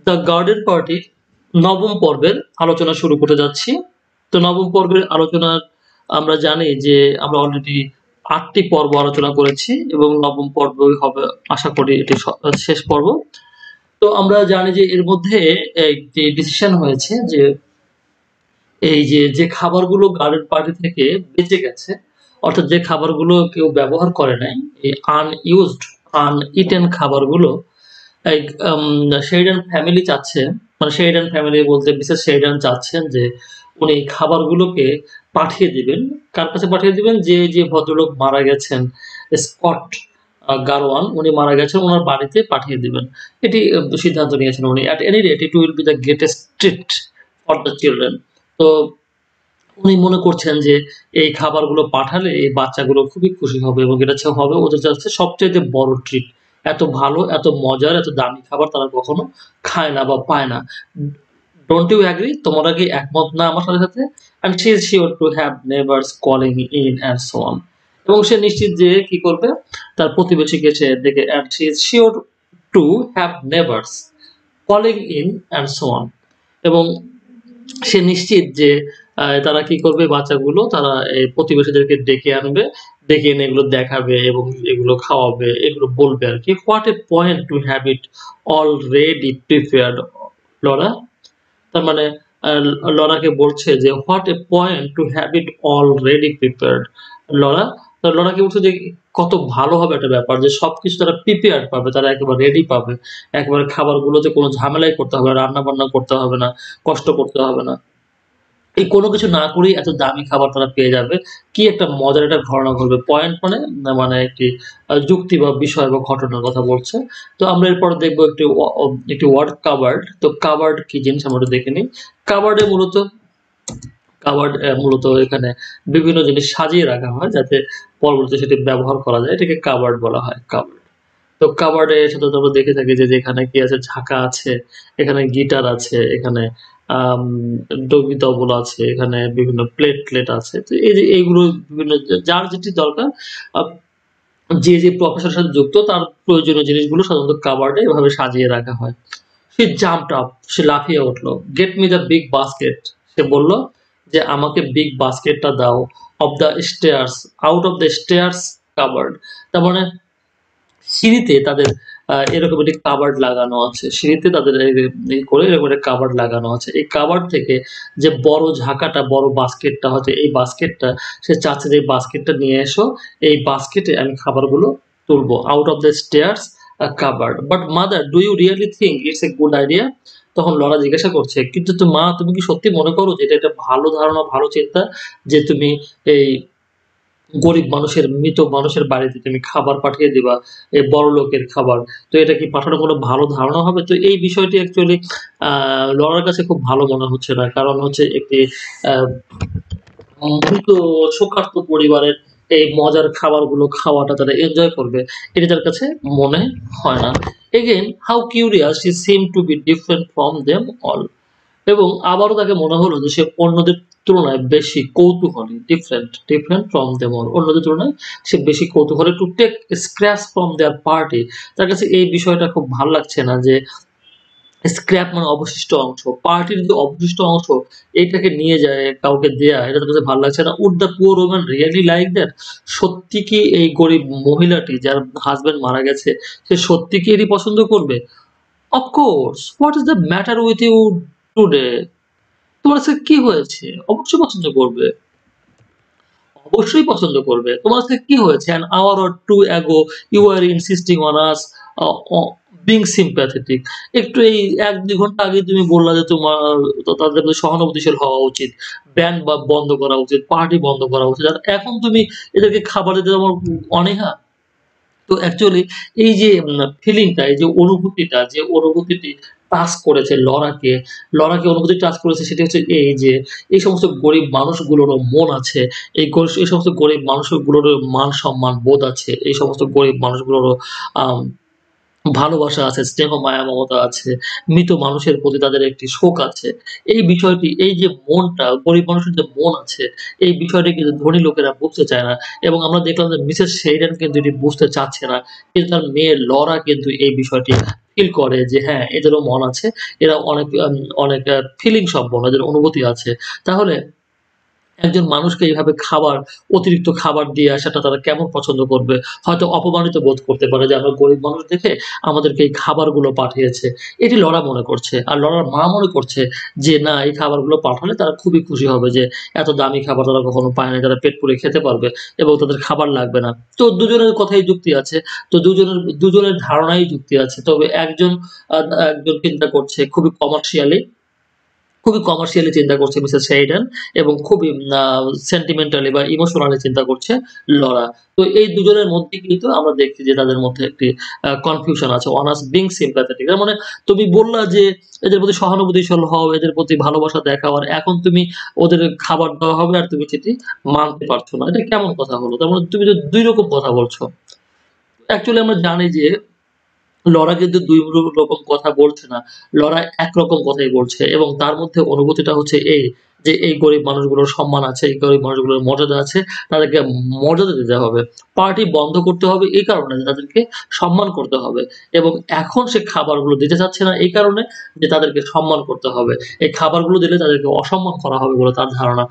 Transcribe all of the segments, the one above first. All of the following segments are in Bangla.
দ্য গার্ডেন পার্টি নবম পর্বের আলোচনা শুরু করতে যাচ্ছি। তো নবম পর্বের আলোচনার আমরা জানি যে আমরা অলরেডি ৮টি পর্ব আলোচনা করেছি এবং নবম পর্বই হবে আশা করি এটি শেষ পর্ব। তো আমরা জানি যে এর মধ্যে একটি ডিসিশন হয়েছে যে এই যে খাবারগুলো গার্ডেন পার্টি থেকে বেঁচে গেছে, অর্থাৎ যে খাবারগুলো কেউ ব্যবহার করে নাই, এই আনইউজড আনইটেন খাবারগুলো শেরিডান ফ্যামিলি চাচ্ছে, মানে শেরিডান ফ্যামিলি বলতে মিসেস শেরিডান চাচ্ছেন যে উনি খাবারগুলোকে পাঠিয়ে দিবেন। কার কাছে পাঠিয়ে দিবেন? যে ভদ্রলোক মারা গেছেন, স্কট গারওয়ান, উনি মারা গেছেন, ওনার বাড়িতে পাঠিয়ে দিবেন। এটি সিদ্ধান্ত নিয়েছেন উনি। At any rate it will be the greatest treat for the children. তো উনি মনে করছেন যে এই খাবারগুলো পাঠালে এই বাচ্চাগুলো খুবই খুশি হবে এবং এটা হবে ওদের কাছে সবচাইতে বড় ট্রিট। এত ভালো, এত মজার, এত দামি খাবার তারা কখনো খায় না বা পায় না। Don't you agree? তোমরা কি একমত না আমার সাথে? And she is sure to have neighbours calling in and so on. এবং সে নিশ্চিত যে কি করবে, তার প্রতিবেশীকে সে দেখে, and she is sure to have neighbours calling in and so on. এবং সে নিশ্চিত যে তারা কি করবে, বাচ্চাগুলো তারা এই প্রতিবেশীদেরকে ডেকে আনবে, ডেকে এনে এগুলো দেখাবে এবং এগুলো খাওয়াবে, এগুলো বলবে আর কি। What a point to have it already prepared Laura. তার মানে লরাকে বলছে যে what a point to have it already prepared Laura. লরাকে বলছে যে কত ভালো হবে একটা ব্যাপার যে সবকিছু তারা প্রিপেয়ার্ড পাবে, তারা একেবারে রেডি পাবে, একেবারে খাবারগুলোতে কোনো ঝামেলাই করতে হবে না, রান্না বান্না করতে হবে না, কষ্ট করতে হবে না, এই কোনো কিছু না করেই এত দামি খাবার তারা পেয়ে যাবে। কি একটা মজার একটা ঘটনা ঘটবে। পয়েন্ট মানে মানে একটি যুক্তি বা বিষয় বা ঘটনার কথা বলছে। তো আমরা এরপরে দেখবো একটি ওয়ার্ড কাবার্ড। তো কাবার্ড কি জিনিস আমরা একটু দেখে নিই। কাবার্ডে মূলত মূলত এখানে বিভিন্ন জিনিস সাজিয়ে রাখা হয় যাতে পরবর্তীতে সেটি ব্যবহার করা যায়। এটাকে কাবার্ড বলা হয়, কাবার্ড। তো কাবার্ডে সাধারণত আমরা দেখে থাকি যে এখানে কি আছে, ঝাঁকা আছে, এখানে গিটার আছে, এখানে ডবি তবলা আছে, এখানে বিভিন্ন প্লেট আছে। তো এই যে এইগুলো বিভিন্ন যার যেটি দরকার, যে প্রফেশনের সাথে যুক্ত তার প্রয়োজনীয় জিনিসগুলো সাধারণত কাবার্ডে এভাবে সাজিয়ে রাখা হয়। সে জাম্পড আপ, সে লাফিয়ে উঠলো। Get me the big basket. সে বলল যে আমাকে বিগ বাস্কেটটা দাও। Off the stairs, out of the stairs cupboard. তার মানে সিঁড়িতে তাদের এরকম একটি কাবার্ড লাগানো আছে। সিঁড়িতে তাদের করে এরকম একটা কাবার্ড লাগানো আছে। এই কাবার্ড থেকে যে বড় ঝাঁকাটা, বড় বাস্কেটটা হচ্ছে, এই বাস্কেটটা সে চাচ্ছে যে এই বাস্কেটটা নিয়ে এসো, এই বাস্কেটে আমি খাবারগুলো তুলবো। Out of the stairs cupboard. But mother, do you really think it's a good idea? তখন লরা জিজ্ঞাসা করছে, কিন্তু তো মা, তুমি কি সত্যি মনে করো যে এটা একটা ভালো ধারণা, ভালো চিন্তা যে তুমি এই গরিব মানুষের, মৃত মানুষের বাড়িতে তুমি খাবার পাঠিয়ে দিবা, এই বড়লোকের খাবার। তো এটা কি পাঠানো কোনো ভালো ধারণা হবে? তো এই বিষয়টি অ্যাকচুয়ালি লরার কাছে খুব ভালো মনে হচ্ছে না। কারণ হচ্ছে একটি আ মৃত শোকার্ত পরিবারের এই মজার খাবারগুলো খাওয়াটা তারা এনজয় করবে, এটি তার কাছে মনে হয় না। Again how curious she seemed two B different from them all. এবং আবারও তাকে মনে হলো যে সে অন্যদের তুলনায় বেশি কৌতূহলী, ডিফারেন্ট ফ্রম দেম অল। অন্যদের তুলনায় সে বেশি কৌতূহলী। To take scratch from their party. তার কাছে এই বিষয়টা খুব ভাল লাগছে না যে স্ক্র্যাপ মানে অবশিষ্ট অংশ। পার্টির যে অবশিষ্ট অংশ এইটাকে নিয়ে যায় কাউকে দেয়া, এটা তার কাছে ভাল লাগছে না। Would the poor woman really like that? সত্যি কি এই গরিব মহিলাটি যার হাসব্যান্ড মারা গেছে সে সত্যি কি এটি পছন্দ করবে? Of course, what is the matter with you today? তোমার আজকে কি হয়েছে? অবশ্যই পছন্দ করবে। অবশ্যই পছন্দ করবে। তোমার আজকে কি হয়েছে? An hour or two ago you were insisting on us being sympathetic. একটু এই ১-২ ঘন্টা আগে তুমি বললা যে তোমার তাদের প্রতি সহানুভূতিশীল হওয়া উচিত। ব্যান্ড বন্ধ করা উচিত, পার্টি বন্ধ করা উচিত। আর এখন তুমি এদেরকে খাবার দিতে তোমার অনীহা। তো অ্যাকচুয়ালি এই যে ফিলিংটা, এই যে অনুভূতিটা, যে অনুভূতিটি টাচ করেছে লরাকে অনুভূতি টাচ করেছে সেটি হচ্ছে এই যে এই সমস্ত গরিব মানুষগুলোরও মন আছে। এই সমস্ত গরিব মানুষগুলোরও মান সম্মান বোধ আছে। এই সমস্ত গরিব মানুষগুলোরও আম ভালোবাসা আছে, স্নেহ মায়া মমতা আছে, মৃত মানুষের প্রতি তাদের একটি শোক আছে। এই বিষয়টি, এই যে মনটা, গরিব মানুষের যে মন আছে, এই বিষয়টি কিন্তু ধনী লোকেরা বুঝতে চায় না এবং আমরা দেখলাম যে মিসেস শেরিডান কিন্তু এটি বুঝতে চাচ্ছে না। কিন্তু তার মেয়ে লরা কিন্তু এই বিষয়টি ফিল করে যে হ্যাঁ, এদেরও মন আছে। এরা অনেক ফিলিং সম্পন্ন, এদের অনুভূতি আছে। তাহলে একজন মানুষকে এইভাবে অতিরিক্ত খাবার দিয়ে আসাটা তারা কেমন পছন্দ করবে? হয়তো অপমানিত বোধ করতে পারে যে আমরা গরিব মানুষ দেখে আমাদেরকে এই খাবারগুলো পাঠিয়েছে। এটি লরা মনে করছে। আর লরার মা মনে করছে যে না, এই খাবারগুলো পাঠালে তারা খুবই খুশি হবে যে এত দামি খাবার তারা কখনো পায় নাই। তারা পেট পুরে খেতে পারবে এবং তাদের খাবার লাগবে না। তো দুজনের কথাই যুক্তি আছে। তো দুজনের ধারণাই যুক্তি আছে। তবে একজন চিন্তা করছে খুবই কমার্শিয়ালি চিন্তা করছে মিসেস শেরিডান এবং খুবই সেন্টিমেন্টালি বা ইমোশনালি চিন্তা করছে লরা। তো এই দুজনের মধ্যে কিন্তু আমরা দেখছি যে তাদের মধ্যে একটি কনফিউশন আছে। ওয়ান আস বিং সিম্প্যাথেটিক। তার মানে তুমি বললা যে এদের প্রতি সহানুভূতিশীল হও, এদের প্রতি ভালোবাসা দেখাও। আর এখন তুমি ওদের খাবার দেওয়া হবে আর তুমি সেটি মানতে পারছো না। এটা কেমন কথা হলো? তার মানে তুমি তো ২ রকম কথা বলছো। অ্যাকচুয়ালি আমরা জানি যে লরা কিন্তু ২ রকম কথা বলছে না। লরা একরকম কথাই বলছে এবং তার মধ্যে অনুভূতিটা হচ্ছে এই যে এই গরিব মানুষগুলোর সম্মান আছে, এই গরিব মানুষগুলোর মর্যাদা আছে। তাদেরকে মর্যাদা দিতে হবে। পার্টি বন্ধ করতে হবে এই কারণে যে তাদেরকে সম্মান করতে হবে এবং এখন সে খাবারগুলো দিতে চাচ্ছে না এই কারণে যে তাদেরকে সম্মান করতে হবে। এই খাবারগুলো দিলে তাদেরকে অসম্মান করা হবে বলে তার ধারণা।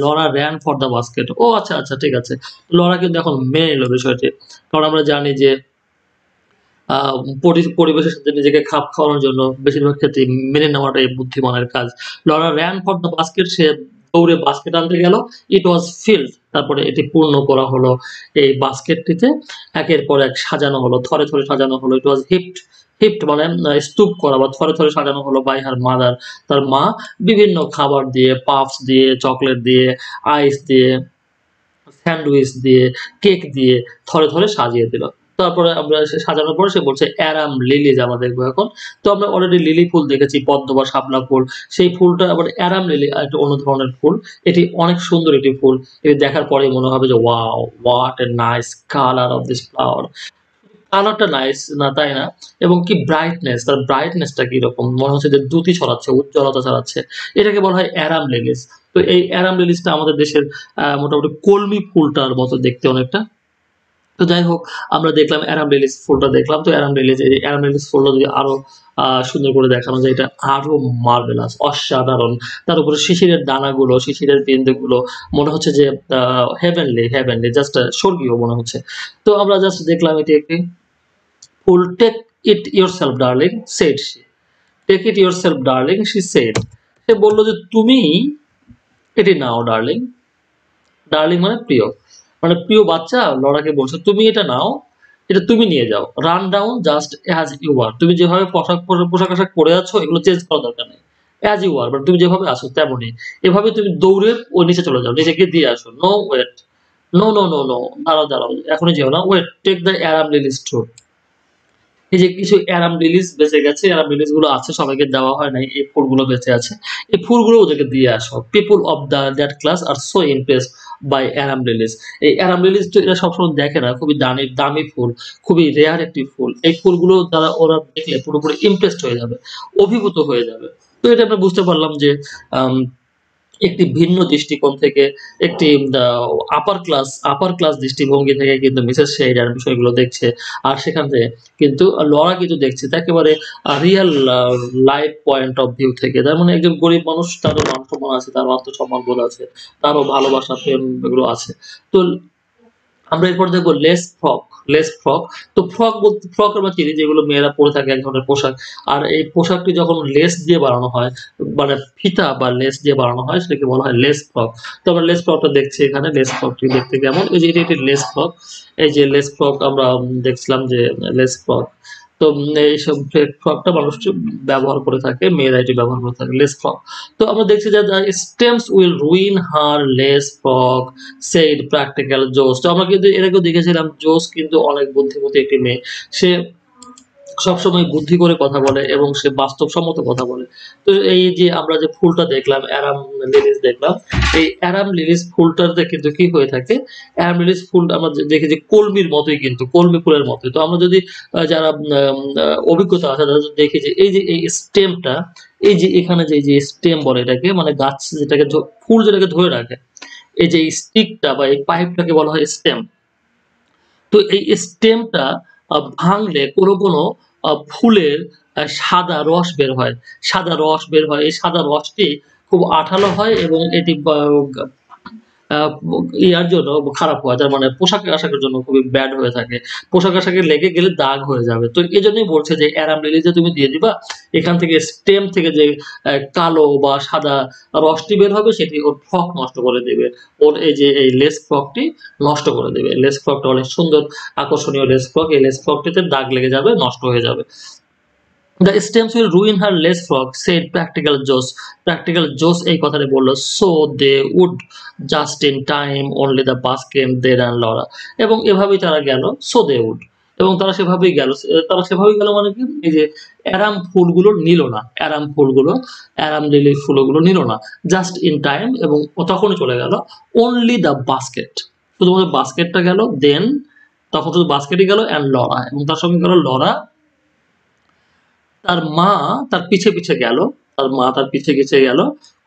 Laura ran for the basket. ও আচ্ছা, আচ্ছা ঠিক আছে। লরা কিন্তু এখন মেনে নিল বিষয়টি। কারণ আমরা জানি যে আ পরিবেশের সাথে নিজেকে খাপ খাওয়ানোর জন্য বেশিরভাগ ক্ষেত্রেই মেনে নেওয়াটাই বুদ্ধিমানের কাজ। Laura ran for the basket, সে দৌড়ে বাস্কেট আনতে গেল। It was filled, তারপরে এটি পূর্ণ করা হলো। এই বাস্কেটটিতে একের পর এক সাজানো হলো, থরে, থরে সাজানো হলো। It was heaped মানে স্তূপ করা বা থরে, থরে সাজানো হলো by her mother, তার মা বিভিন্ন খাবার দিয়ে, পাফস দিয়ে, চকোলেট দিয়ে, আইস দিয়ে, স্যান্ডউইচ দিয়ে, কেক দিয়ে থরে, থরে সাজিয়ে দিল। তারপরে সাজানোর পরে সে বলছে অ্যারাম লিলিজ আমরা দেখবো এখন। তো আমরা অলরেডি লিলি ফুল দেখেছি, পদ্ম বা শাপলা ফুল। সেই ফুলটা আবার অ্যারাম লিলি একটা অন্য ধরনের ফুল। এটি অনেক সুন্দর একটি ফুল। এটি দেখার পরেই মনে হবে যে wow! What a nice colour of this flower. কালারটা নাইস না তাই না? এবং কি ব্রাইটনেস, তার ব্রাইটনেসটা কিরকম? মনে হচ্ছে যে দ্যুতি ছড়াচ্ছে, উজ্জ্বলতা ছড়াচ্ছে। এটাকে বলা হয় অ্যারাম লিলিস। তো এই অ্যারাম লিলিসটা আমাদের দেশের মোটামুটি কলমি ফুলটার মতো দেখতে অনেকটা। তো যাই হোক, আমরা দেখলাম অ্যারাম লিলিস ফুলটা দেখলাম। তো অ্যারাম লিলিস ফুলটা যদি আরো সুন্দর করে দেখানো যায়, এটা আরো মার্ভেলাস, অসাধারণ। তার উপরে শিশিরের দানাগুলো, শিশিরের বিন্দুগুলো মনে হচ্ছে যে হেভেনলি জাস্ট স্বর্গীয় মনে হচ্ছে। তো আমরা জাস্ট দেখলাম এটি একটি ফুল। Take it yourself darling said she. Take it yourself darling she said. সে বলল যে তুমি এটি নাও ডার্লিং। ডার্লিং মানে প্রিয়। মানে প্রিয় বাচ্চা লরাকে বলছে তুমি এটা নাও, এটা তুমি নিয়ে যাও। Run down just as you are. তুমি যেভাবে পোশাক-আশাক পরে আছো এগুলো চেঞ্জ করার দরকার নেই। অ্যাজ ইউ আর, মানে তুমি যেভাবে আছো তেমনই। এভাবে তুমি দৌড়ে ওর নিচে চলে যাও। নিচে গিয়ে দিয়ে আসো। No wait. নো। দাঁড়াও। এখনই যেও না। Wait, take the arum lilies true. এই যে কিছু অ্যারাম লিলিস বেঁচে গেছে, অ্যারাম লিলিস গুলো আছে, সবাইকে দেওয়া হয় নাই। এই ফুলগুলো বেঁচে আছে। এই ফুলগুলো ওদেরকে দিয়ে আসো। People of that class are so impressed by arum lilies. এই অ্যারাম লিলিস তো এরা সবসময় দেখে না। খুবই দামি ফুল, খুবই রেয়ার একটি ফুল। এই ফুলগুলো ওরা দেখলে পুরোপুরি ইমপ্রেসড হয়ে যাবে, অভিভূত হয়ে যাবে। তো এটা আমরা বুঝতে পারলাম যে আম একটি ভিন্ন দৃষ্টিকোণ থেকে, একটি আ আপার ক্লাস দৃষ্টিভঙ্গি থেকে কিন্তু মিসেস শেরিডান বিষয়গুলো দেখছে। আর সেখান থেকে কিন্তু লরা কিন্তু দেখছে একেবারে Real life point of view থেকে। তার মানে একজন গরিব মানুষ, তারও মান-সম্মান আছে, তারও আত্মসম্মান বোধ আছে, তারও ভালোবাসা, প্রেম এগুলো আছে। তো আমরা এরপর দেখবো লেস ফ্রক। তো ফ্রক আমরা চিনি যেগুলো মেয়েরা পরে থাকে, এক ধরনের পোশাক। আর এই পোশাকটি যখন লেস দিয়ে বানানো হয়, মানে ফিতা বা লেস দিয়ে বানানো হয় সেটাকে বলা হয় লেস ফ্রক। তো আমরা লেস ফ্রকটা দেখছি এখানে। লেস ফ্রকটি দেখতে কেমন? এই যে এটি একটি লেস ফ্রক। এই যে লেস ফ্রক আমরা দেখছিলাম যে লেস ফ্রক। তো এইসব ফ্রকটা মানুষ ব্যবহার করে থাকে, মেয়েরা এটি ব্যবহার করে থাকে লেস ফ্রক। তো আমরা দেখছি যে the stems will ruin her lace frock said practical জোস। তো আমরা কিন্তু এর আগেও দেখেছিলাম জোস কিন্তু অনেক বুদ্ধিমতী একটি মেয়ে। সে সবসময় বুদ্ধি করে কথা বলে এবং সে বাস্তবসম্মত কথা বলে। তো এই যে আমরা যে ফুলটা দেখলাম, অ্যারাম লিলিস দেখলাম। এই অ্যারাম লিলিস ফুলটাতে কিন্তু কি হয়ে থাকে? অ্যারাম লিলিস ফুল আমরা দেখি যে কলমির মতোই কিন্তু, কলমি ফুলের মতোই। তো আমরা যদি যারা অভিজ্ঞতা আছে তারা যদি দেখি যে এই যে এই স্টেমটা, এই যে এখানে যে, যে স্টেম বলে এটাকে মানে গাছ যেটাকে ফুল যেটাকে ধরে রাখে। এই যে স্টিকটা বা এই পাইপটাকে বলা হয় স্টেম। তো এই স্টেমটা ভাঙলে কোনো ফুলের সাদা রস বের হয়। সাদা রস বের হয়। এই সাদা রসটি খুব আঠালো হয় এবং এটি আ ইয়ার জন্য খারাপ হয়। তার মানে পোশাক-আশাকের জন্য খুবই ব্যাড হয়ে থাকে। পোশাক-আশাকে লেগে গেলে দাগ হয়ে যাবে। তো এজন্যই বলছে যে অ্যারাম লিলি যে তুমি দিয়ে দিবা, এখান থেকে স্টেম থেকে যে কালো বা সাদা রসটি বের হবে সেটি ওর ফ্রক নষ্ট করে দেবে। ওর এই যে এই লেস ফ্রকটি নষ্ট করে দেবে। লেস ফ্রকটা অনেক সুন্দর আকর্ষণীয় লেস ফ্রক। এই লেস ফ্রকটিতে দাগ লেগে যাবে, নষ্ট হয়ে যাবে। The stems will ruin her lace frock, said Practical Joe. Practical Joe এই কথাটি বলল, so they would just in time, only the bus came there and Laura. এবং এভাবেই তারা গেল, so they would. এবং তারা সেভাবেই গেল। তারা সেভাবেই গেল মানে কি? এই যে অ্যারাম ফুলগুলো নিল না। অ্যারাম ফুলগুলো, অ্যারাম লিলির ফুলগুলো নিল না। জাস্ট ইন টাইম এবং তখনই চলে গেল। only the basket. শুধুমাত্র বাস্কেটটা গেল, দেন তখন শুধু বাস্কেটই গেল অ্যান্ড লরা এবং তার সঙ্গে গেল লরা তার মা তার পিছে গেল। তার মা তার পিছে গেল।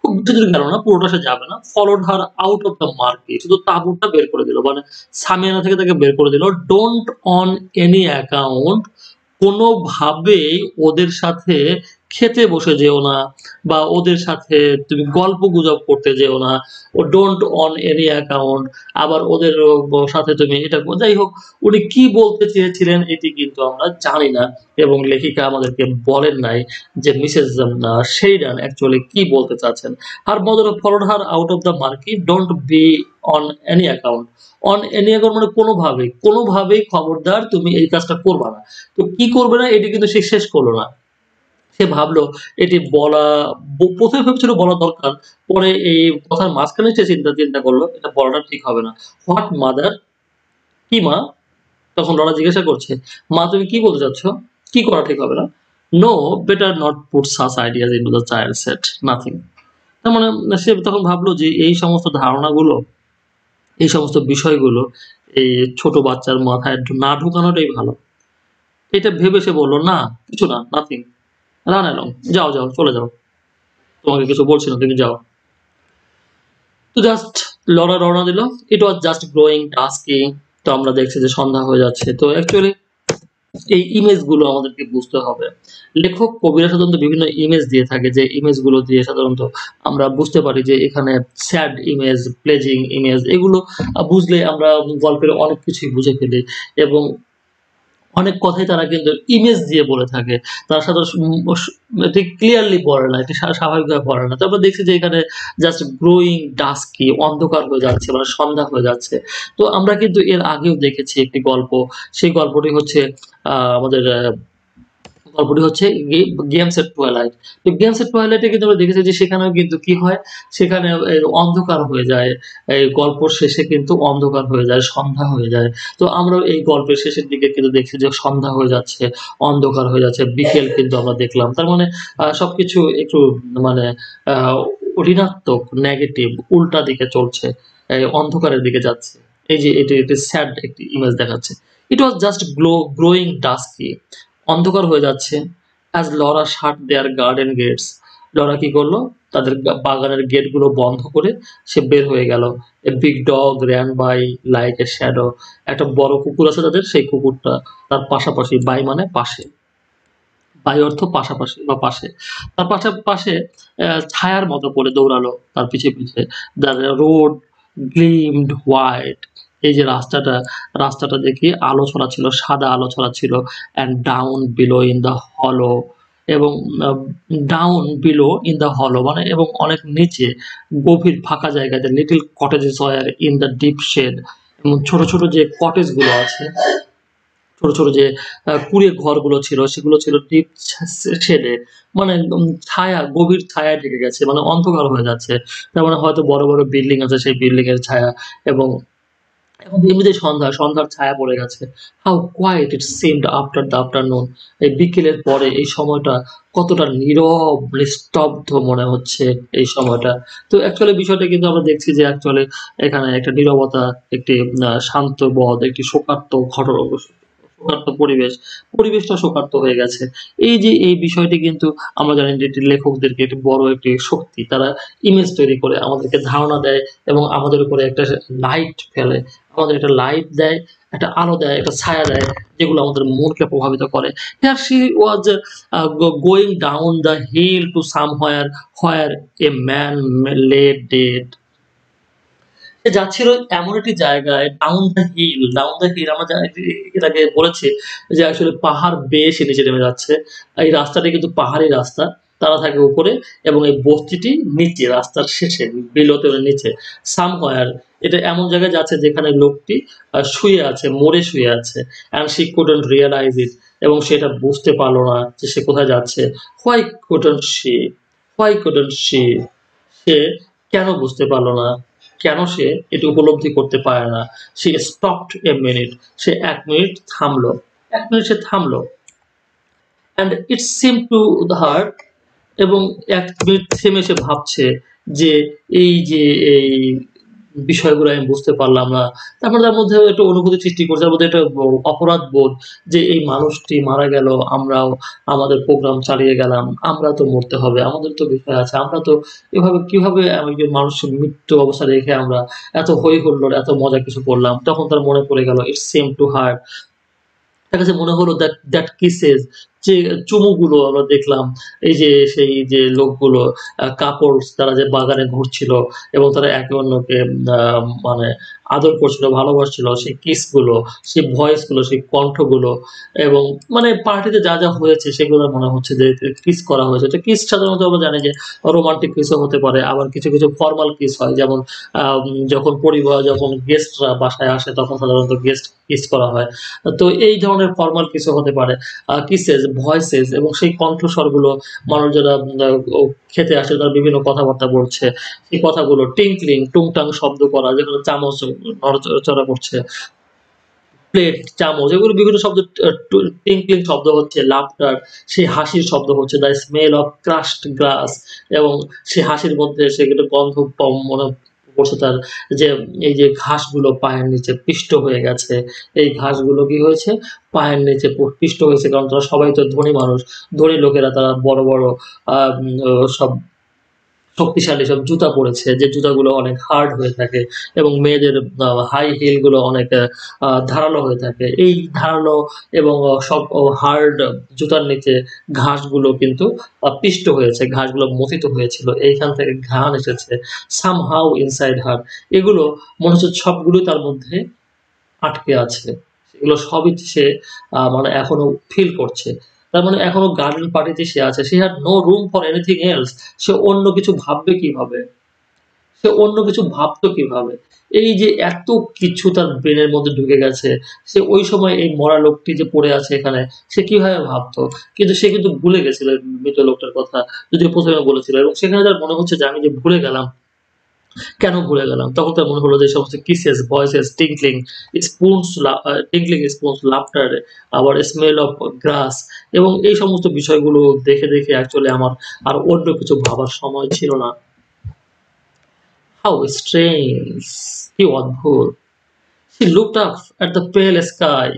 খুব বেশি দূর গেল না, পুরোটা সে যাবে না। Followed her out of the market. শুধু তাঁবুটা বের করে দিল। মানে সামিয়ানা থেকে তাকে বের করে দিল। ডোন্ট অন এনি অ্যাকাউন্ট কোনোভাবেই ওদের সাথে খেতে বসে যেও না বা ওদের সাথে তুমি গল্পগুজব করতে যেও না। ও ডোন্ট অন এনি অ্যাকাউন্ট আবার ওদের সাথে তুমি এটা যাই হোক উনি কি বলতে চেয়েছিলেন এটি কিন্তু আমরা জানি না এবং লেখিকা আমাদেরকে বলেন নাই যে মিসেস শেরিডান অ্যাকচুয়ালি কি বলতে চাচ্ছেন। Her mother followed her out of the market. Don't be on any account. On any account মানে কোনোভাবেই খবরদার তুমি এই কাজটা করবা না। তো কি করবে না এটি কিন্তু সে শেষ করলো না। সে ভাবলো এটি বলা ১ম এ ভেবেছিল বলা দরকার। পরে এই কথার মাঝখানে সে চিন্তা করলো এটা বলাটা ঠিক হবে না। What mother? কি মা? তখন লরা জিজ্ঞাসা করছে, "মা তুমি কি বলতে চাচ্ছ? কি করা ঠিক হবে না?" "No, better not put such ideas into the child's head. Nothing." তার মানে সে তখন ভাবলো যে এই সমস্ত ধারণাগুলো, এই সমস্ত বিষয়গুলো এই ছোট বাচ্চার মাথায় না ঢুকানোটাই ভালো। এটা ভেবে সে বলল, "না, কিছু না, nothing. Run along. যাও, চলে যাও। তোমাকে কিছু বলছি না, তুমি যাও।" তো জাস্ট লরা রওনা দিল। ইট ওয়াজ জাস্ট গ্রোয়িং ডাস্কি। তো আমরা দেখছি যে সন্ধ্যা হয়ে যাচ্ছে। তো অ্যাকচুয়ালি এই ইমেজগুলো আমাদেরকে বুঝতে হবে। লেখক, কবিরা সাধারণত বিভিন্ন ইমেজ দিয়ে থাকে যে ইমেজগুলো দিয়ে সাধারণত আমরা বুঝতে পারি যে এখানে স্যাড ইমেজ, প্লেজিং ইমেজ এগুলো বুঝলে আমরা গল্পের অনেক কিছুই বুঝে ফেলি এবং অনেক কথাই তারা কিন্তু ইমেজ দিয়ে বলে থাকে। তারা সাথে ঠিক ক্লিয়ারলি বলে না। এটি স্বাভাবিকভাবে বলে না। তো আমরা দেখছি যে এখানে জাস্ট গ্রোইং ডাস্কি অন্ধকার হয়ে যাচ্ছে মানে সন্ধ্যা হয়ে যাচ্ছে। তো আমরা কিন্তু এর আগেও দেখেছি একটি গল্প। সেই গল্পটি হচ্ছে আমাদের গল্পটি হচ্ছে গেমস এট টুয়াইলাইট। তো গেমস এট টুয়াইলাইটে কিন্তু আমরা দেখেছি যে সেখানেও কিন্তু কি হয়? সেখানে অন্ধকার হয়ে যায়। এই গল্পর শেষে কিন্তু অন্ধকার হয়ে যায়, সন্ধ্যা হয়ে যায়। তো আমরাও এই গল্পের শেষের দিকে কিন্তু দেখছি যে সন্ধ্যা হয়ে যাচ্ছে, অন্ধকার হয়ে যাচ্ছে, বিকেল কিন্তু আমরা দেখলাম। তার মানে সবকিছু একটু মানে আ ঋণাত্মক, নেগেটিভ, উল্টা দিকে চলছে। অন্ধকারের দিকে যাচ্ছে। এই যে এটি স্যাড একটি ইমেজ দেখাচ্ছে। It was just growing dusky. অন্ধকার হয়ে যাচ্ছে। As Laura shut their garden gates. Laura কি করলো? তাদের বাগানের গেটগুলো বন্ধ করে সে বের হয়ে গেল। A big dog ran by like a shadow. একটা বড় কুকুর আছে তাদের, সেই কুকুরটা তার পাশাপাশি by মানে পাশে। by অর্থ পাশাপাশি বা পাশে। তার পাশে ছায়ার মতো করে দৌড়ালো তার পিছে। The road gleamed white. এই যে রাস্তাটা দেখি আলো ছড়াচ্ছিল, সাদা আলো ছড়াচ্ছিল and down below in the hollow এবং আ down below in the hollow মানে এবং অনেক নিচে গভীর ফাঁকা জায়গাতে little cottages were in the deep shade এবং ছোট যে কটেজ গুলো আছে ছোট যে কুঁড়ে ঘরগুলো ছিল সেগুলো ছিল ডিপ শেডে মানে ছায়া গভীর ছায়ায় ঢেকে গেছে। মানে অন্ধকার হয়ে যাচ্ছে। তার মানে হয়তো বড় বিল্ডিং আছে সেই বিল্ডিং এর ছায়া এবং এখন এমনিতেই সন্ধ্যার ছায়া পড়ে গেছে। How quiet it seemed after the afternoon. এই বিকেলের পরে এই সময়টা কতটা নীরব, নিস্তব্ধ মনে হচ্ছে এই সময়টা। তো অ্যাকচুয়ালি বিষয়টা কিন্তু আমরা দেখছি যে অ্যাকচুয়ালি এখানে একটা নীরবতা, একটি শান্ত বদ, একটি শোকার্ত পরিবেশ। পরিবেশটা শোকার্ত হয়ে গেছে। এই যে এই বিষয়টি কিন্তু আমরা জানি যে এটি লেখকদেরকে একটি বড় একটি শক্তি। তারা ইমেজ তৈরি করে আমাদেরকে ধারণা দেয় এবং আমাদের উপরে একটা লাইট ফেলে। আমাদের একটা লাইট দেয়, একটা আলো দেয়, একটা ছায়া দেয়, যেগুলো আমাদের মনকে প্রভাবিত করে। Here she was going down the hill to somewhere where a man lay dead. সে যাচ্ছিল এমন একটি জায়গায় ডাউন দ্য হিল আমরা এর আগে বলেছি যে আসলে পাহাড় বেয়ে সে নিচে নেমে যাচ্ছে। এই রাস্তাটি কিন্তু পাহাড়ি রাস্তা। তারা থাকে উপরে এবং এই বস্তিটি নিচে রাস্তার শেষে বিলোতে নিচে। somewhere এটা এমন জায়গায় যাচ্ছে যেখানে লোকটি শুয়ে আছে, মরে শুয়ে আছে। and she couldn't realize it এবং সে এটা বুঝতে পারল না যে সে কোথায় যাচ্ছে। why couldn't she? why couldn't she? সে কেন বুঝতে পারল না? কেন সে এটা উপলব্ধি করতে পারে না? She stopped a minute. Say ১ minute থামলো। ১ মিনিট সে থামলো। And it seemed to her এবং ১ মিনিট থেমে সে ভাবছে যে এই যে এই বিষয়গুলো আমি বুঝতে পারলাম না। তারপরে তার মধ্যে একটা অনুভূতি সৃষ্টি করছে। তার মধ্যে একটা অপরাধবোধ যে এই মানুষটি মারা গেল, আমরাও আমাদের প্রোগ্রাম চালিয়ে গেলাম। আমরা তো মরতে হবে। আমাদের তো বিষয় আছে। আমরা তো এভাবে কিভাবে একজন মানুষের মৃত্যু অবস্থা রেখে আমরা এত হই হুল্লোড়, এত মজা কিছু করলাম। তখন তার মনে পড়ে গেল it seemed to her তার কাছে মনে হলো that kisses যে চুমুগুলো আমরা দেখলাম, এই যে সেই যে লোকগুলো কাপলস তারা যে বাগানে ঘুরছিল এবং তারা একে অন্যকে আ মানে আদর করছিল, ভালোবাসছিল, সেই কিস গুলো, সেই ভয়েস গুলো, সেই কণ্ঠগুলো এবং মানে পার্টিতে যা হয়েছে সেগুলো মনে হচ্ছে যে কিস করা হয়েছে। তো কিস সাধারণত আমরা জানি যে রোমান্টিক কিসও হতে পারে। আবার কিছু ফরমাল কিস হয়। যেমন যখন গেস্টরা বাসায় আসে তখন সাধারণত গেস্ট কিস করা হয়। তো এই ধরনের ফরমাল কিছু হতে পারে। কিসেস, ভয়েসেস এবং সেই কণ্ঠস্বরগুলো মানুষ যারা ও খেতে আসে তারা বিভিন্ন কথাবার্তা বলছে। সেই কথাগুলো টিংক্লিং, টুংটাং শব্দ করা যেগুলো চামচ নড়াচড়া করছে। প্লেট, চামচ এগুলো বিভিন্ন শব্দ টিংক্লিং শব্দ হচ্ছে, লাফটার সেই হাসির শব্দ হচ্ছে, the smell of crushed glass এবং সেই হাসির মধ্যে সেগুলো গন্ধ মনে পড়ছে তার যে এই যে ঘাসগুলো পায়ের নিচে পিষ্ট হয়ে গেছে। এই ঘাসগুলো কি হয়েছে? পায়ের নিচে পিষ্ট হয়েছে কারণ তারা সবাই তো ধনী মানুষ। ধনী লোকেরা তারা বড় সব শক্তিশালী সব জুতা পড়েছে যে জুতাগুলো অনেক হার্ড হয়ে থাকে এবং মেয়েদের হাই হিল গুলো অনেক ধারালো হয়ে থাকে। এই ধারালো এবং সব হার্ড জুতার নিচে ঘাসগুলো কিন্তু পিষ্ট হয়েছে, ঘাসগুলো মথিত হয়েছিল। এইখান থেকে ঘ্রাণ এসেছে somehow inside her এগুলো মনে হচ্ছে সবগুলোই তার মধ্যে আটকে আছে। এগুলো সবই সে মানে এখনো ফিল করছে। তার মানে এখনো গার্ডেন পার্টিতে সে আছে। She had no room for anything else সে অন্য কিছু ভাববে কিভাবে? সে অন্য কিছু ভাবতো কিভাবে? এই যে এত কিছু তার ব্রেইনের মধ্যে ঢুকে গেছে, সে ওই সময় এই মরা লোকটি যে পড়ে আছে এখানে, সে কিভাবে ভাবতো? কিন্তু সে কিন্তু ভুলে গেছিল এই মৃত লোকটার কথা। যদিও ১ম এ বলেছিল এবং সেখানে তার মনে হচ্ছে যে আমি যে ভুলে গেলাম কেন ভুলে গেলাম? তখন তার মনে হলো যে সমস্ত কিসেস, ভয়েসেস, টিঙ্কলিং স্পুনস, লাফটার, আবার স্মেল অফ গ্রাস এবং এই সমস্ত বিষয়গুলো দেখে অ্যাকচুয়ালি আমার আর অন্য কিছু ভাবার সময় ছিল না। How strange! কি অদ্ভুত! She looked up at the pale sky.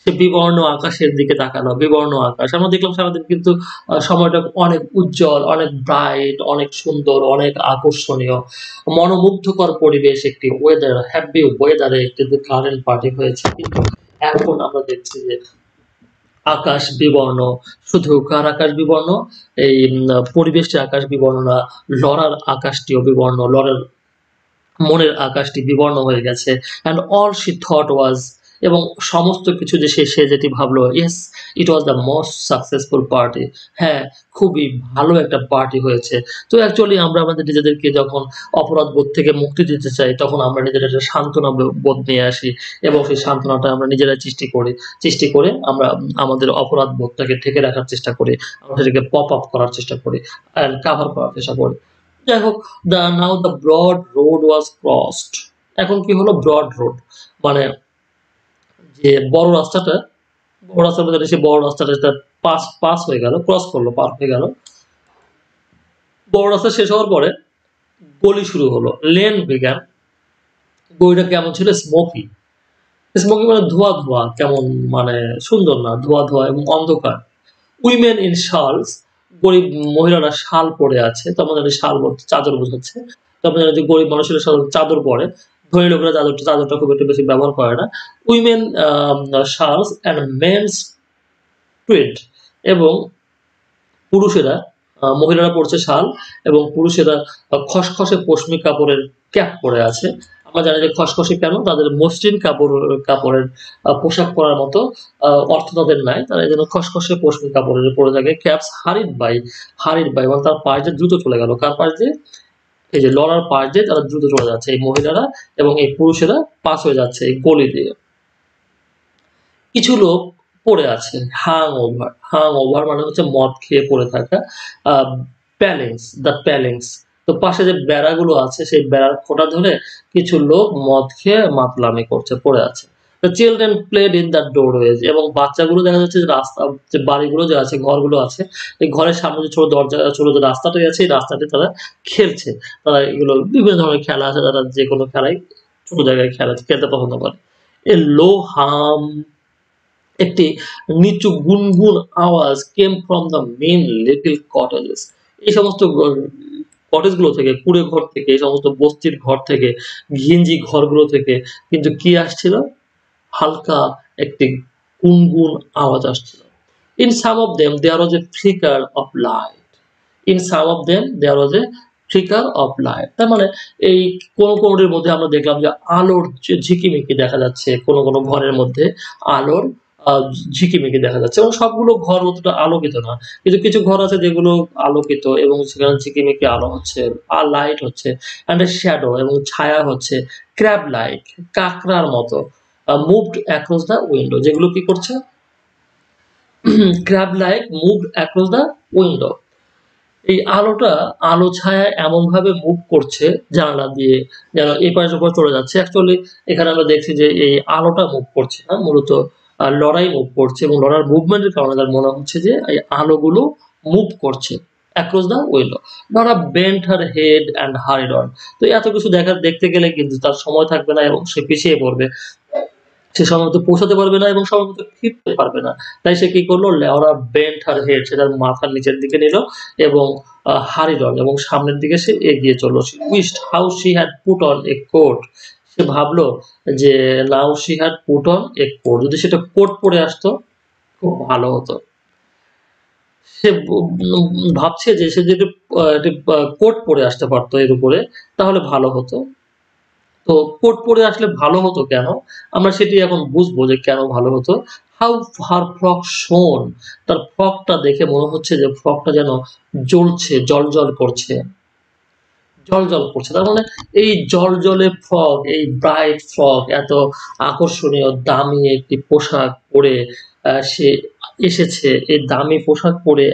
সে বিবর্ণ আকাশের দিকে তাকালো। বিবর্ণ আকাশ। আমরা দেখলাম সারাদিন কিন্তু সময়টা অনেক উজ্জ্বল, অনেক ব্রাইট, অনেক সুন্দর, অনেক আকর্ষণীয়। মনোমুগ্ধকর পরিবেশ একটি হ্যাপি ওয়েদারে একটি গার্ডেন পার্টি হয়েছে। কিন্তু এখন আমরা দেখছি যে আকাশ বিবর্ণ। শুধু কার আকাশ বিবর্ণ? এই পরিবেশের আকাশ বিবর্ণ না, লরার আকাশটিও বিবর্ণ। লরার মনের আকাশটি বিবর্ণ হয়ে গেছে। And all she thought was এবং সমস্ত কিছু যে সে যেটি ভাবলো, yes it was the most successful party. হ্যাঁ, খুবই ভালো একটা পার্টি হয়েছে। তো অ্যাকচুয়ালি আমরা আমাদের নিজেদেরকে যখন অপরাধবোধ থেকে মুক্তি দিতে চাই, তখন আমরা নিজেদের একটা সান্ত্বনা বোধ নিয়ে আসি এবং সেই সান্ত্বনাটা আমরা নিজেরাই সৃষ্টি করে আমরা আমাদের অপরাধবোধটাকে ঢেকে রাখার চেষ্টা করি। আমরা সেটাকে পপ আপ করার চেষ্টা করি অ্যান্ড কাভার করার চেষ্টা করি। যাই হোক, now the broad road was crossed এখন কি হলো ব্রড রোড, মানে যে বড় রাস্তার মধ্যে সে বড় রাস্তাটা পাস পাস হয়ে গেল, ক্রস করলো, পার হয়ে গেল। বড় রাস্তা শেষ হওয়ার পরে গলি শুরু হলো, লেন বিজ্ঞান। গলিটা কেমন ছিল? স্মোকি। স্মোকি মানে ধোয়া ধোয়া, কেমন মানে সুন্দর না, ধোয়া ধোয়া এবং অন্ধকার। উইমেন ইন শালস, গরিব মহিলারা শাল পরে আছে, তো আমাদের শাল বলতে চাদর বোঝাচ্ছে। তো আমরা জানি যে গরিব মানুষেরা সাধারণত চাদর পরে, ধনী লোকেরা চাদরটা খুব একটা বেশি ব্যবহার করে না। উইমেন শালস অ্যান্ড মেন্স টুইড, এবং পুরুষেরা মহিলারা পড়ছে শাল এবং পুরুষেরা খসখসে পশমি কাপড়ের ক্যাপ পরে আছে। আমরা জানি যে খসখসে কেন, তাদের মসৃণ কাপড়ের পোশাক পরার মতো অর্থ তাদের নাই, তারা এই জন্য খসখসে পশমি কাপড়ের পরে থাকে। ক্যাপস হারিড বাই এবং তার পাশ দিয়ে দ্রুত চলে গেল, কার পাশ দিয়ে? এই যে লরার পাশ দিয়ে তারা দ্রুত চলে যাচ্ছে, এই মহিলারা এবং এই পুরুষেরা পাস হয়ে যাচ্ছে এই গলি দিয়ে। কিছু লোক পড়ে আছে, হাং ওভার মানে হচ্ছে মদ খেয়ে পড়ে থাকা। দ্য প্যালেন্স, তো পাশে যে বেড়াগুলো আছে সেই বেড়ার খোঁটা ধরে কিছু লোক মদ খেয়ে মাতলামি করছে, পড়ে আছে। The children played in the doorways, এবং বাচ্চাগুলো দেখা যাচ্ছে যে রাস্তা, যে বাড়িগুলো যে আছে, ঘরগুলো আছে, এই ঘরের সামনে যে ছোট দরজা, ছোট যে রাস্তাটাই আছে, এই রাস্তাতে তারা খেলছে। তারা এগুলো বিভিন্ন ধরনের খেলা আছে, তারা যে কোনো খেলাই ছোট জায়গায় খেলতে পছন্দ করে। এ লো হাম, একটি নিচু গুনগুন আওয়াজ came from the mean little cottages, এই সমস্ত কটেজ গুলো থেকে, কুড়ে ঘর থেকে, এই সমস্ত বস্তির ঘর থেকে, ঘিঞ্জি ঘরগুলো থেকে কিন্তু কি আসছিল? হালকা একটি গুনগুন আওয়াজ আসছিল। In some of them there was a flicker of light, in some of them there was a flicker of light, তার মানে এই কোনটির মধ্যে আমরা দেখলাম যে আলোর ঝিকিমিকি দেখা যাচ্ছে, কোন ঘরের মধ্যে আলোর ঝিকিমিকি দেখা যাচ্ছে, এবং সবগুলো ঘর অতটা আলোকিত না, কিন্তু কিছু ঘর আছে যেগুলো আলোকিত এবং সেখানে ঝিকিমিকি আলো হচ্ছে, আর লাইট হচ্ছে, অ্যান্ড এ শ্যাডো, এবং ছায়া হচ্ছে, ক্র্যাব লাইক, কাঁকড়ার মতো, মুভড অ্যাক্রস দ্য উইন্ডো, যেগুলো কি করছে? Crab like moved across the window, এই আলো ছায়া এমন ভাবে মুভ করছে জানালা দিয়ে, যেন এপাশ ওপাশ চলে যাচ্ছে। অ্যাকচুয়ালি এখানে আমরা দেখছি যে এই আলোটা মুভ করছে না, মূলত লড়াই মুভ করছে, এবং লড়ার মুভমেন্টের কারণে তার মনে হচ্ছে যে এই আলোগুলো মুভ করছে across the window. Nora bent her head and hurried on, তো এত কিছু দেখতে গেলে কিন্তু তার সময় থাকবে না এবং সে পিছিয়ে পড়বে, সে সময়মতো পৌঁছাতে পারবে না এবং সময়মতো ফিরতে পারবে না। তাই সে কি করলো? লেওরা বেন্ট হার হেড, সে তার মাথার নিচের দিকে নিল এবং হারিড অন, এবং সামনের দিকে সে এগিয়ে চলল। She wished how she had put on a coat, সে ভাবলো যে now she had put on a coat, যদি সেটা কোট পরে আসতো খুব ভালো হতো। সে ভাবছে যে সে যদি কোট পরে আসতে পারতো এর উপরে তাহলে ভালো হতো। তো কোট পরে আসলে ভালো হতো কেন? আমরা সেটি এখন বুঝবো যে কেন ভালো হতো। হাউ হার ফ্রক শোন, তার ফ্রকটা দেখে মনে হচ্ছে যে ফ্রকটা যেন জ্বলছে, জ্বলজ্বল করছে। জ্বলজ্বল করছে। তার মানে এই জ্বলজ্বলে ফ্রক, এই ব্রাইট ফ্রক, এত আকর্ষণীয় দামি একটি পোশাক পরে সে এসেছে। এই দামি পোশাক পরে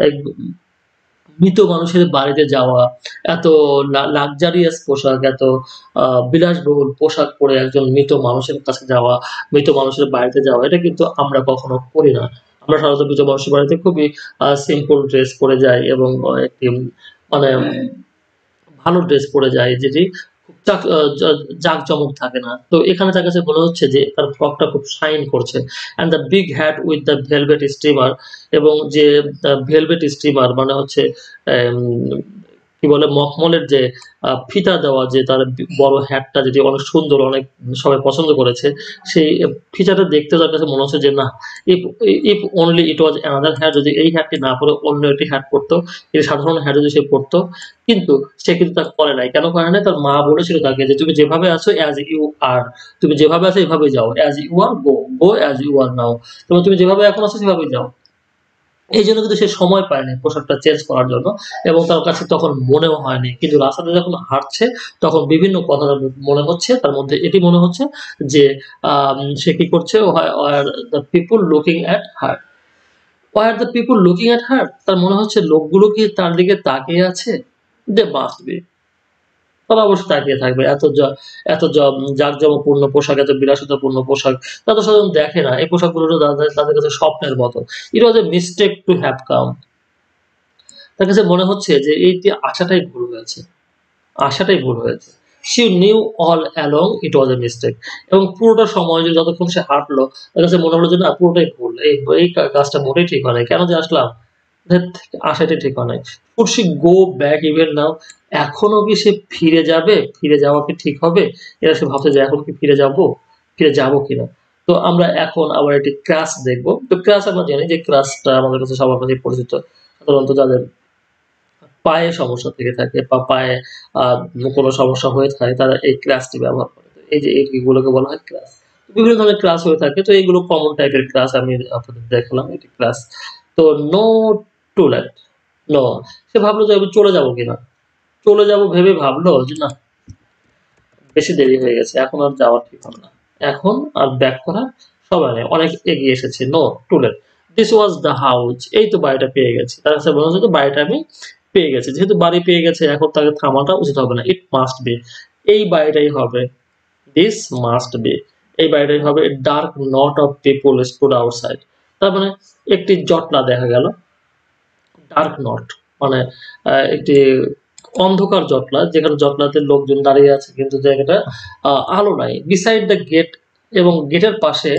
এক মৃত মানুষের বাড়িতে যাওয়া, এত লাক্সারিয়াস পোশাক, এত বিলাসবহুল পোশাক পরে একজন মৃত মানুষের কাছে যাওয়া, মৃত মানুষের বাড়িতে যাওয়া, এটা কিন্তু আমরা কখনো করি না। আমরা সাধারণত মৃত মানুষের বাড়িতে খুবই সিম্পল ড্রেস পরে যাই এবং একটি মানে ভালো ড্রেস পরে যায়, যেটি খুব জাঁকজমক থাকে না। তো এখানে তার কাছে মনে হচ্ছে যে তার ফ্রকটা খুব শাইন করছে। And the big hat with the velvet streamer, এবং যে ভেলভেট স্টিমার মানে হচ্ছে এম কি বলে মখমলের যে ফিতা দেওয়া যে তার বড় হ্যাটটা, যেটি অনেক সুন্দর, অনেক সবাই পছন্দ করেছে। সেই ফিতাটা দেখতে তার কাছে মনে হচ্ছে যে না, if if only it was another hat, যদি এই হ্যাটটি না পরে অন্য একটি হ্যাট পরতো, এই সাধারণ হ্যাট যদি সে পরতো, কিন্তু সে কিন্তু তা করে নাই। কেন করে নাই? তার মা বলেছিল তাকে যে তুমি যেভাবে আছো অ্যাজ ইউ আর, তুমি যেভাবে আছো এভাবেই যাও। As you are go as you are now. তুমি যেভাবে এখন আছো সেভাবেই যাও। এইজন্য কিন্তু সে সময় পায়নি পোশাকটা চেঞ্জ করার জন্য, এবং তার কাছে তখন মনেও হয়নি। কিন্তু রাস্তাতে যখন হাঁটছে তখন বিভিন্ন কথা তার মনে হচ্ছে, তার মধ্যে এটি মনে হচ্ছে যে সে কি করছে? Why are the people looking at her? Why are the people looking at her? তার মনে হচ্ছে লোকগুলো কি তার দিকে তাকিয়ে আছে? They must be. তারা অবশ্যই তাকিয়ে থাকবে। এত জাঁকজমকপূর্ণ পোশাক, এত বিলাসিতাপূর্ণ পোশাক তারা সাধারণত দেখে না। এই পোশাকগুলো হলো তাদের কাছে স্বপ্নের মতো। It was a mistake to have come. তার কাছে মনে হচ্ছে যে এইটি আশাটাই ভুল হয়েছে। আশাটাই ভুল হয়েছে। She knew all along it was a mistake. এবং পুরোটা সময় যে যতক্ষণ সে হাঁটলো, তার কাছে মনে হলো যে না পুরোটাই ভুল। এই কাজটা মোটেই ঠিক হয় নাই। কেন যে আসলাম? ধ্যাৎ আশাটাই ঠিক হয় নাই। Would she go back even now? এখনো কি সে ফিরে যাবে? ফিরে যাওয়া কি ঠিক হবে? এটা সে ভাবছে যে এখন কি ফিরে যাবো? ফিরে যাবো কিনা? তো আমরা এখন আবার একটি ক্রাশ দেখব। তো ক্রাশ আমরা জানি যে ক্রাশটা আমাদের কাছে সবার কাছেই পরিচিত। সাধারণত যাদের পায়ে সমস্যা থেকে থাকে বা পায়ে আ কোনো সমস্যা হয়ে থাকে তারা এই ক্রাশটি ব্যবহার করে। তো এই যে এগুলোকে বলা হয় ক্রাশ। বিভিন্ন ধরনের ক্রাশ হয়ে থাকে। তো এগুলো কমন টাইপের ক্রাশ আমি আপনাদের দেখালাম এটি ক্রাশ। তো নো টু লেট, নো। সে ভাবলো যে আমি চলে যাবো কিনা। চলে যাবো ভেবে ভাবলো যে না বেশি দেরি হয়ে গেছে। এখন আর যাওয়া ঠিক হবে না। এখন আর ব্যাক করার সময় নেই। অনেক এগিয়ে এসেছি। No too late. This was the house. এই তো বাড়িটা পেয়ে গেছি। তার কাছে মনে হচ্ছে তো বাড়িটা আমি পেয়ে গেছি। যেহেতু বাড়ি পেয়ে গেছে এখন তাকে থামাটা উচিত হবে না। It must be. এই বাড়িটাই হবে। This must be. এই বাড়িটাই হবে। Dark not of people stood outside. তার মানে একটি জটলা দেখা গেল। ডার্ক নট মানে একটি অন্ধকার জটলা যেখানে জটলাতে লোকজন দাঁড়িয়ে আছে কিন্তু জায়গাটা আলো নাই। বিসাইড দ্য গেট এবং গেটের পাশে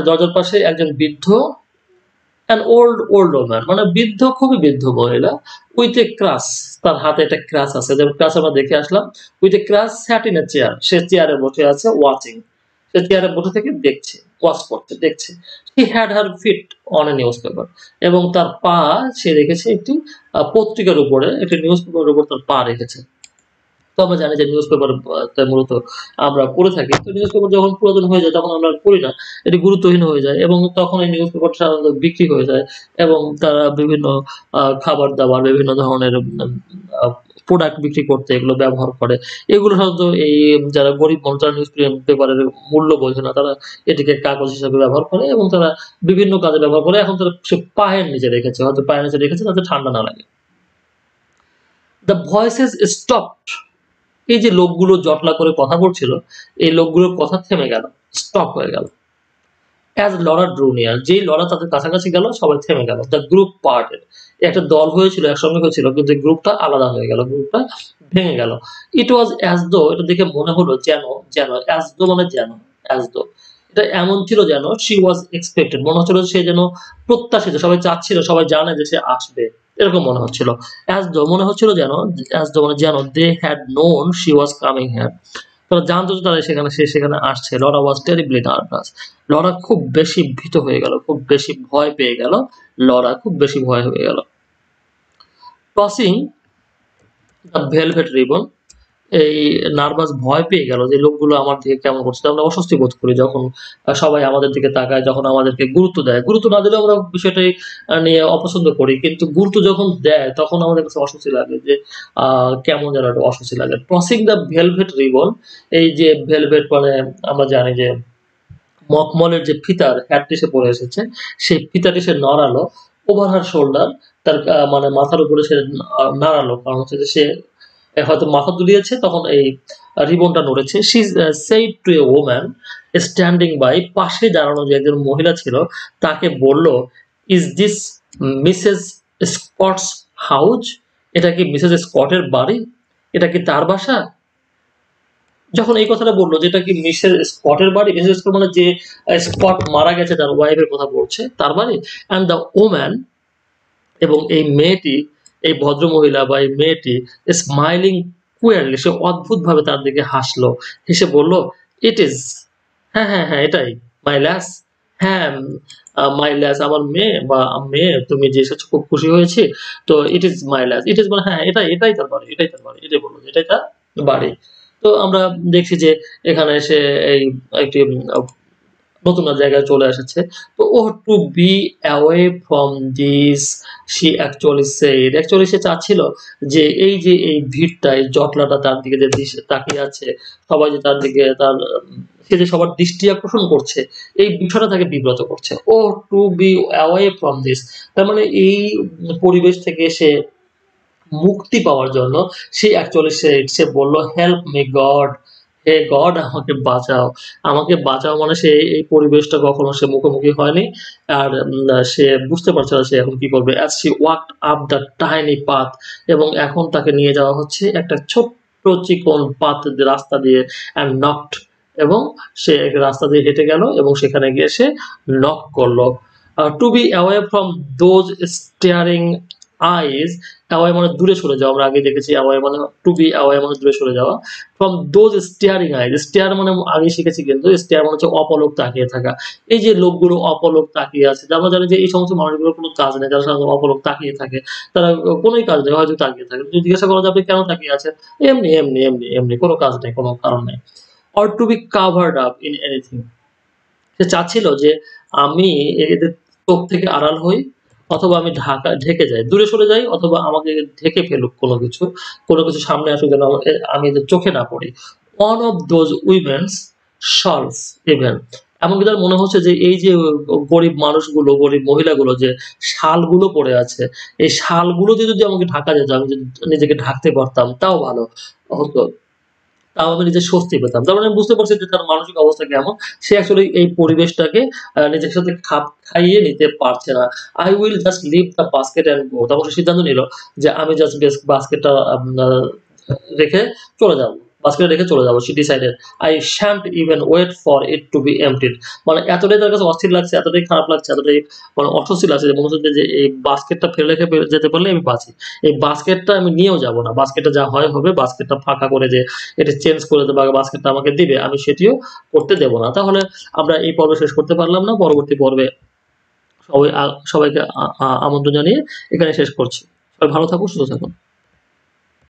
দরজার পাশে একজন বৃদ্ধ ওল্ড ওম্যান মানে বৃদ্ধ খুবই বৃদ্ধ মহিলা উইথ এ ক্রাস তার হাতে একটা ক্রাস আছে যেমন ক্রাস আমরা দেখে আসলাম with a crass sat in a chair সে চেয়ারে বসে আছে ওয়াচিং সে চেয়ারে বসে থেকে দেখছে ওয়াচ করছে দেখছে he had her feet on a newspaper এবং তার পা সে রেখেছে একটি পত্রিকার উপরে একটি নিউজ পেপারের উপর তার পা রেখেছে তো আমরা জানি যে নিউজ পেপার মূলত আমরা পড়ে থাকি তো নিউজ পেপার যখন পুরাতন হয়ে যায় তখন আমরা আর পড়ি না এটি গুরুত্বহীন হয়ে যায় এবং তখন এই নিউজ পেপারটা সাধারণত বিক্রি হয়ে যায় এবং তারা বিভিন্ন খাবার দাবার বিভিন্ন ধরনের প্রোডাক্ট বিক্রি করতে এগুলো ব্যবহার করে এগুলো সাধারণত এই যারা গরিব মানুষ তারা নিউজ পেপারের মূল্য বোঝে না তারা এটিকে কাগজ হিসেবে ব্যবহার করে এবং তারা বিভিন্ন কাজে ব্যবহার করে এখন তারা সে পায়ের নিচে রেখেছে হয়তো পায়ের নিচে রেখেছে তাতে ঠান্ডা না লাগে দ্য ভয়েসেস স্টপড এই যে লোকগুলো জটলা করে কথা বলছিল এই লোকগুলোর কথা থেমে গেল স্টপ হয়ে গেল অ্যাজ লরা ড্রু নিয়ার যেই লরা তাদের কাছাকাছি গেল সবাই থেমে গেল দ্য গ্রুপ পার্টেড একটা দল হয়েছিল একসঙ্গে হয়েছিল কিন্তু গ্রুপটা আলাদা হয়ে গেল গ্রুপটা ভেঙে গেল ইট ওয়াজ অ্যাজ দো এটা দেখে মনে হলো যেন যেন অ্যাজ দো মানে যেন অ্যাজ দো এটা এমন ছিল যেন শি ওয়াজ এক্সপেক্টেড মনে হচ্ছিল সে যেন প্রত্যাশিত সবাই চাচ্ছিল সবাই জানে যে সে আসবে এরকম মনে হচ্ছিল অ্যাজ দো মনে হচ্ছিল যেন অ্যাজ দো মানে যেন they had known she was coming here তারা জানতো যে তারা সে সেখানে আসছে Laura was terribly nervous Laura খুব বেশি ভীত হয়ে গেল খুব বেশি ভয় পেয়ে গেল লরা খুব বেশি ভয় হয়ে গেল টসিং দ্য ভেলভেট রিবন এই নার্ভাস ভয় পেয়ে গেল যে লোকগুলো আমার দিকে কেমন করছে আমরা অস্বস্তি বোধ করি যখন সবাই আমাদের দিকে তাকায় যখন আমাদেরকে গুরুত্ব দেয় গুরুত্ব না দিলে আমরা বিষয়টাই নিয়ে অপছন্দ করি কিন্তু গুরুত্ব যখন দেয় তখন আমাদের কাছে অস্বস্তি লাগে যে কেমন যেন একটা অস্বস্তি লাগে ক্রসিং দ্য ভেলভেট রিবন এই যে ভেলভেট মানে আমরা জানি যে মখমলের যে ফিতার হ্যাটটি সে পরে এসেছে সেই ফিতাটি সে নড়ালো ওভার হার শোল্ডার তার মানে মাথার উপরে সে নাড়ালো কারণ হচ্ছে যে সে হয়তো মাথা দুলিয়েছে তখন এই রিবনটা নড়েছে she said to a woman standing by পাশে দাঁড়ানো যে একজন মহিলা ছিল তাকে বলল is this Mrs Scott's house এটা কি মিসেস স্কটের বাড়ি এটা কি তার বাসা যখন এই কথাটা বললো যে এটা কি মিসেস স্কটের বাড়ি মিসেস স্কট মানে যে স্কট মারা গেছে তার ওয়াইফের কথা বলছে তার বাড়ি অ্যান্ড দ্য ওম্যান এবং এই মেয়েটি এই ভদ্র মহিলা বা এই মেয়েটি স্মাইলিং কুয়ারলি সে অদ্ভুত ভাবে তার দিকে হাসলো হেসে বলল ইট ইজ হ্যাঁ হ্যাঁ হ্যাঁ এটাই মাই ল্যাস হ্যাঁ মাই ল্যাস আমার মেয়ে তুমি যে এসেছো খুব খুশি হয়েছি তো ইট ইজ মাই ল্যাস ইট ইজ মানে হ্যাঁ এটাই তার বাড়ি এটাই বললো এটাই তার বাড়ি তো আমরা দেখছি যে এখানে এসে এই একটি নতুন জায়গায় চলে এসেছে তো oh to be away from this she actually সে চাচ্ছিল যে এই ভিড়টা এই জটলাটা তার দিকে যে তাকিয়ে আছে সবাই যে তার দিকে তার সে যে সবার দৃষ্টি আকর্ষণ করছে এই বিষয়টা তাকে বিব্রত করছে oh to be away from this তার মানে এই পরিবেশ থেকে সে মুক্তি পাওয়ার জন্য সে অ্যাকচুয়ালি সে বলল, "হেল্প মি গড" হে গড আমাকে বাঁচাও। আমাকে বাঁচাও মানে সে এই পরিবেশটা কখনো সে মুখোমুখি হয়নি। আর সে বুঝতে পারছে না সে এখন কি করবে। As she walked up the tiny path এবং এখন তাকে নিয়ে যাওয়া হচ্ছে একটা ছোট্ট চিকন রাস্তা দিয়ে and knocked এবং সে রাস্তা দিয়ে হেঁটে গেল এবং সেখানে গিয়ে সে নক করল। To be away from those staring eyes, away মানে দূরে সরে যাওয়া। আমরা আগে দেখেছি away মানে to be away মানে দূরে সরে যাওয়া। From those staring eyes, stare মানে আগে শিখেছি কিন্তু stare মানে হচ্ছে অপলক তাকিয়ে থাকা। এই যে লোকগুলো অপলক তাকিয়ে আছে, আমরা জানি যে এই সমস্ত মানুষগুলোর কোনো কাজ নেই। যারা সাধারণত অপলক তাকিয়ে থাকে। তারা কোনোই কাজ নেই, হয়তো তাকিয়ে থাকে। যদি জিজ্ঞাসা করা যায় আপনি কেন তাকিয়ে আছেন? এমনি কোনো কাজ নেই, কোনো কারণ নেই। Or to be covered up in anything. সে চাচ্ছিল যে আমি এদের চোখ থেকে আড়াল হই অথবা আমি ঢেকে যাই। দূরে সরে যাই অথবা আমাকে ঢেকে ফেলুক কোনো কিছু। কোনো কিছু সামনে আসুক যেন আমি এদের চোখে না পড়ি। One of those women's shawls even এমনকি তার মনে হচ্ছে যে এই যে গরিব মানুষগুলো, গরিব মহিলাগুলো যে শালগুলো পড়ে আছে, এই শালগুলো দিয়ে যদি আমাকে ঢাকা যেত, আমি যদি নিজেকে ঢাকতে পারতাম তাও ভালো হতো। তাও আমি নিজে স্বস্তি পেতাম। তার মানে আমি বুঝতে পারছি যে তার মানসিক অবস্থা কেমন। সে আসলে এই পরিবেশটাকে নিজের সাথে খাপ খাইয়ে নিতে পারছে না। I will just leave the basket and go. তখন সে সিদ্ধান্ত নিল যে আমি জাস্ট বাস্কেটটা রেখে চলে যাব। বাস্কেটে রেখে চলে যাব। She decided, I shan't even wait for it to be emptied. মানে এতটাই তার কাছে অস্থির লাগছে, এতটাই খারাপ লাগছে, এতটাই মানে অস্বস্তি লাগছে যে মনে হচ্ছে যে এই বাস্কেটটা ফেলে রেখে যেতে পারলে আমি বাঁচি। এই বাস্কেটটা আমি নিয়েও যাব না। বাস্কেটে যা হয় হবে, বাস্কেটটা ফাঁকা করে যে এটা চেঞ্জ করে দেবে বা বাস্কেটটা আমাকে দিবে, আমি সেটিও করতে দেব না। তাহলে আমরা এই পর্ব শেষ করতে পারলাম না। পরবর্তী পর্বে সবাই সবাইকে আমন্ত্রণ জানিয়ে এখানে শেষ করছি। সবাই ভালো থাকুন, সুস্থ থাকুন।